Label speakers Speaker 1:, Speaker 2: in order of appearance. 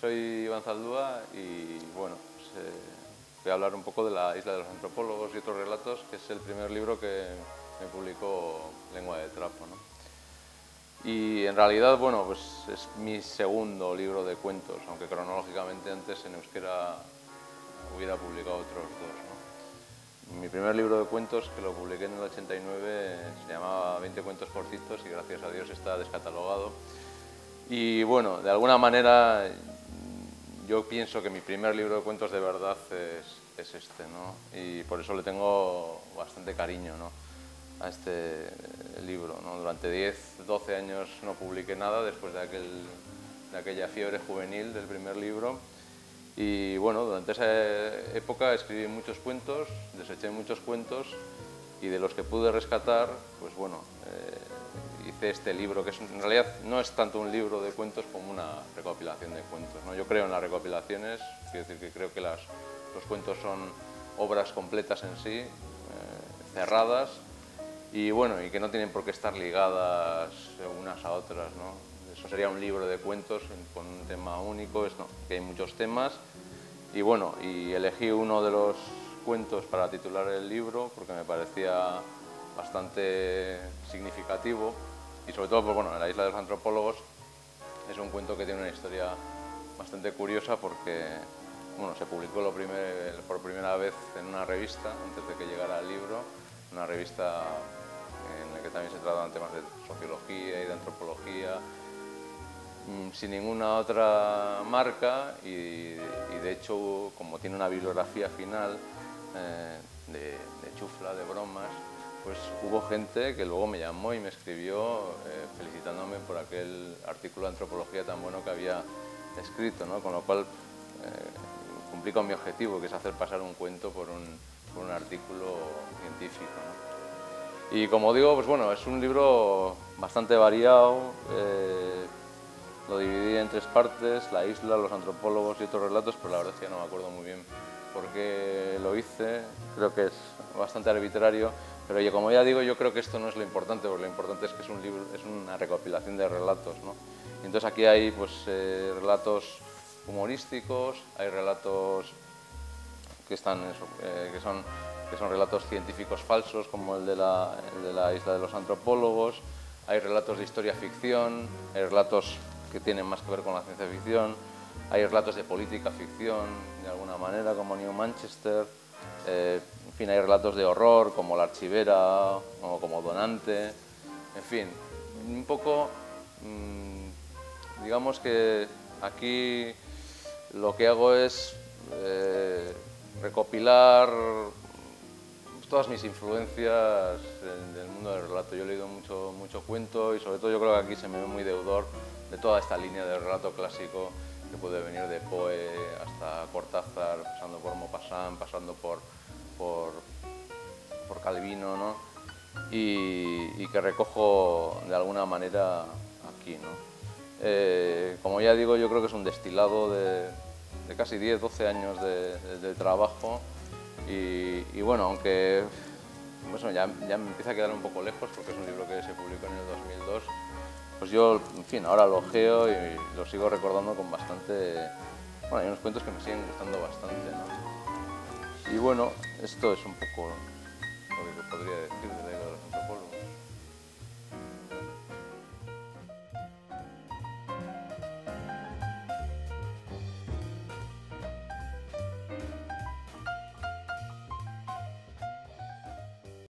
Speaker 1: soy Iván Zaldúa y bueno, voy a hablar un poco de la Isla de los Antropólogos y otros relatos, que es el primer libro que me publicó Lengua de Trapo, ¿no? Y en realidad, bueno, pues es mi segundo libro de cuentos, aunque cronológicamente antes en euskera hubiera publicado otros dos, ¿no? Mi primer libro de cuentos, que lo publiqué en el 89, se llamaba 20 cuentos cortitos y gracias a Dios está descatalogado. Y bueno, de alguna manera yo pienso que mi primer libro de cuentos de verdad es este, ¿no? Y por eso le tengo bastante cariño, ¿no?, a este libro, ¿no? Durante 10, 12 años no publiqué nada después de aquella fiebre juvenil del primer libro. Y bueno, durante esa época escribí muchos cuentos, deseché muchos cuentos y de los que pude rescatar, pues bueno, hice este libro, que en realidad no es tanto un libro de cuentos como una recopilación de cuentos, ¿no? Yo creo en las recopilaciones, quiero decir que creo que los cuentos son obras completas en sí, cerradas, y bueno, y que no tienen por qué estar ligadas unas a otras, ¿no? Eso sería un libro de cuentos con un tema único, no, que hay muchos temas. Y bueno, y elegí uno de los cuentos para titular el libro porque me parecía bastante significativo y sobre todo, pues bueno, La Isla de los Antropólogos es un cuento que tiene una historia bastante curiosa porque, bueno, se publicó por primera vez en una revista antes de que llegara el libro, una revista en la que también se trataban temas de sociología y de antropología, sin ninguna otra marca y de hecho, como tiene una bibliografía final de chufla, de bromas, pues hubo gente que luego me llamó y me escribió felicitándome por aquel artículo de antropología tan bueno que había escrito, ¿no? Con lo cual cumplí con mi objetivo, que es hacer pasar un cuento por un artículo científico, ¿no? Y como digo, pues bueno, es un libro bastante variado. Lo dividí en 3 partes: la isla, los antropólogos y otros relatos, pero la verdad es que ya no me acuerdo muy bien por qué lo hice. Creo que es bastante arbitrario, pero como ya digo, yo creo que esto no es lo importante, porque lo importante es que es un libro, es una recopilación de relatos, ¿no? Y entonces aquí hay pues relatos humorísticos, hay relatos que son relatos científicos falsos, como el de la Isla de los Antropólogos, hay relatos de historia ficción, hay relatos que tienen más que ver con la ciencia ficción, hay relatos de política ficción, de alguna manera, como New Manchester, en fin, hay relatos de horror, como La Archivera, o como Donante, en fin, un poco, digamos que aquí lo que hago es recopilar todas mis influencias del mundo del relato. Yo he leído mucho cuento y sobre todo yo creo que aquí se me ve muy deudor de toda esta línea de relato clásico que puede venir de Poe hasta Cortázar, pasando por Maupassant, pasando por Calvino, ¿no? Y que recojo de alguna manera aquí, ¿no? Como ya digo, yo creo que es un destilado de casi 10, 12 años de trabajo. Y bueno, aunque bueno, ya me empieza a quedar un poco lejos porque es un libro que se publicó en el 2002, pues yo, en fin, ahora lo ojeo y lo sigo recordando con bastante... Bueno, hay unos cuentos que me siguen gustando bastante, ¿no? Y bueno, esto es un poco lo que podría decir de La Isla de los Antropólogos.